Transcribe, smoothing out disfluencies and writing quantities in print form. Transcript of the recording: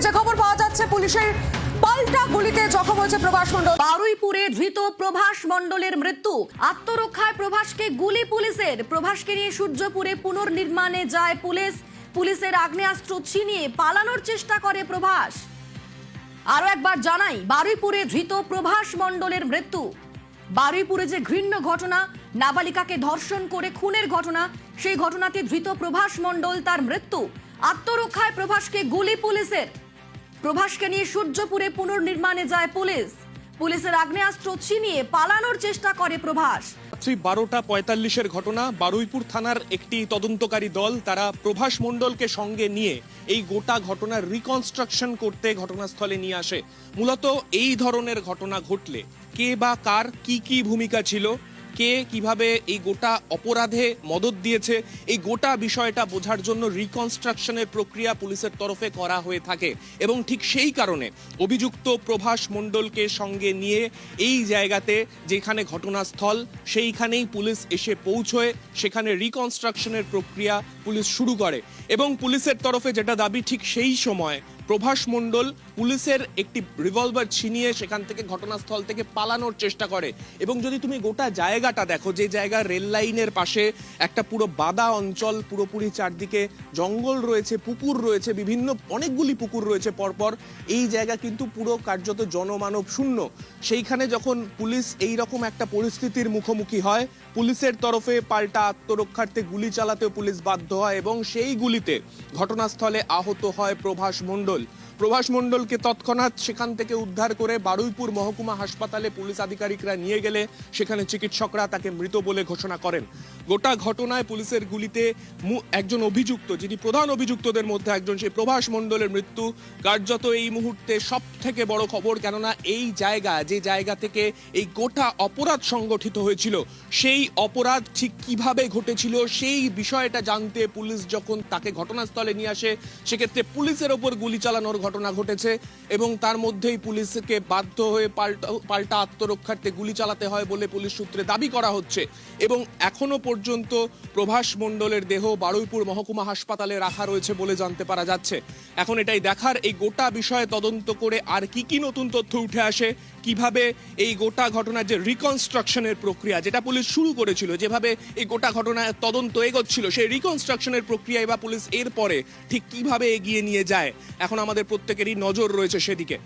যে খবর পাওয়া যাচ্ছে, পুলিশের পাল্টা গুলিতে জখম হয়েছে প্রভাস মণ্ডল। বারুইপুরে ধৃত প্রভাস মণ্ডলের মৃত্যু। আত্মরক্ষায় প্রভাসকে গুলি পুলিশের। প্রভাসকে নিয়ে সূর্যপুরে পুনর্নির্মাণে যায় পুলিশ। পুলিশের আগ্নেয়াস্ত্র ছিনিয়ে পালানোর চেষ্টা করে প্রভাস। আরো একবার জানাই, বারুইপুরে ধৃত প্রভাস মণ্ডলের মৃত্যু। বারুইপুরে যে ঘৃণ্য ঘটনা, নাবালিকাকে ধর্ষণ করে খুনের ঘটনা, সেই ঘটনাতে ধৃত প্রভাস মণ্ডল, তার মৃত্যু। আত্মরক্ষায় প্রভাসকে গুলি পুলিশের। প্রভাসকে নিয়ে সূর্যপুরে পুনর্নির্মাণে যায় পুলিশ। পুলিশের আগ্নেয়াস্ত্র ছিনিয়ে পালানোর চেষ্টা করে প্রভাস। 12:45 ঘটনা। বারুইপুর থানার একটি তদন্তকারী দল, তারা প্রভাস মণ্ডলকে সঙ্গে নিয়ে এই গোটা ঘটনার রিকনস্ট্রাকশন করতে ঘটনাস্থলে নিয়ে আসে। মূলত এই ধরনের ঘটনা ঘটলে কে বা কার কি ভূমিকা ছিল, কে কিভাবে এই গোটা অপরাধে মদত দিয়েছে, এই গোটা বিষয়টা বোঝার জন্য রিকনস্ট্রাকশনের প্রক্রিয়া পুলিশের তরফে করা হয়ে থাকে। এবং ঠিক সেই কারণে অভিযুক্ত প্রভাস মণ্ডলকে সঙ্গে নিয়ে এই জায়গাতে যেখানে ঘটনাস্থল, সেইখানেই পুলিশ এসে পৌঁছয়। সেখানে রিকনস্ট্রাকশনের প্রক্রিয়া পুলিশ শুরু করে এবং পুলিশের তরফে যেটা দাবি, ঠিক সেই সময় প্রভাস মণ্ডল পুলিশের একটি রিভলভার ছিনিয়ে সেখান থেকে ঘটনাস্থল থেকে পালানোর চেষ্টা করে। এবং যদি তুমি গোটা জায়গাটা দেখো, যে জায়গা রেল লাইনের পাশে একটা পুরো বাদা অঞ্চল, পুরোপুরি চারদিকে জঙ্গল রয়েছে, পুকুর রয়েছে, বিভিন্ন অনেকগুলি পুকুর রয়েছে পরপর, এই জায়গা কিন্তু পুরো কার্যত জনমানব শূন্য। সেইখানে যখন পুলিশ এই রকম একটা পরিস্থিতির মুখোমুখি হয়, পুলিশের তরফে পাল্টা আত্মরক্ষার্থে গুলি চালাতেও পুলিশ বাধ্য হয় এবং সেই গুলিতে ঘটনাস্থলে আহত হয় প্রভাস মণ্ডল। প্রভাস মণ্ডলকে তৎক্ষণাৎ সেখান থেকে উদ্ধার করে বারুইপুর মহকুমা হাসপাতালে পুলিশ আধিকারিকরা নিয়ে গেলে সেখানে চিকিৎসকরা তাকে মৃত বলে ঘোষণা করেন। গোটা ঘটনায় পুলিশের গুলিতে একজন অভিযুক্ত, যিনি প্রধান অভিযুক্তদের মধ্যে একজন, সেই প্রভাস মণ্ডলের মৃত্যু কার্যত এই মুহূর্তে সব থেকে বড় খবর। কেননা এই জায়গা, যে জায়গা থেকে এই গোটা অপরাধ সংগঠিত হয়েছিল, সেই অপরাধ ঠিক কিভাবে ঘটেছিল সেই বিষয়টা জানতে পুলিশ যখন তাকে ঘটনাস্থলে নিয়ে আসে, সেক্ষেত্রে পুলিশের ওপর গুলি চালানোর ঘটনা ঘটেছে এবং তার মধ্যেই পুলিশকে বাধ্য হয়ে পাল্টা আত্মরক্ষার্থে গুলি চালাতে হয় বলে পুলিশ সূত্রে দাবি করা হচ্ছে। এবং এখনো পর্যন্ত প্রভাস মণ্ডলের দেহ বারুইপুর মহকুমা হাসপাতালে রাখা রয়েছে বলে জানতে পারা যাচ্ছে। এখন এটাই দেখার, এই গোটা বিষয়ে তদন্ত করে আর কি নতুন তথ্য উঠে আসে, কিভাবে এই গোটা ঘটনার যে রিকনস্ট্রাকশনের প্রক্রিয়া যেটা পুলিশ শুরু করেছিল, যেভাবে এই গোটা ঘটনার তদন্ত এগোচ্ছিল, সেই রিকনস্ট্রাকশনের প্রক্রিয়ায় বা পুলিশ এরপরে ঠিক কিভাবে এগিয়ে নিয়ে যায়, এখন আমাদের প্রত্যেকেরই নজর রয়েছে সেদিকে।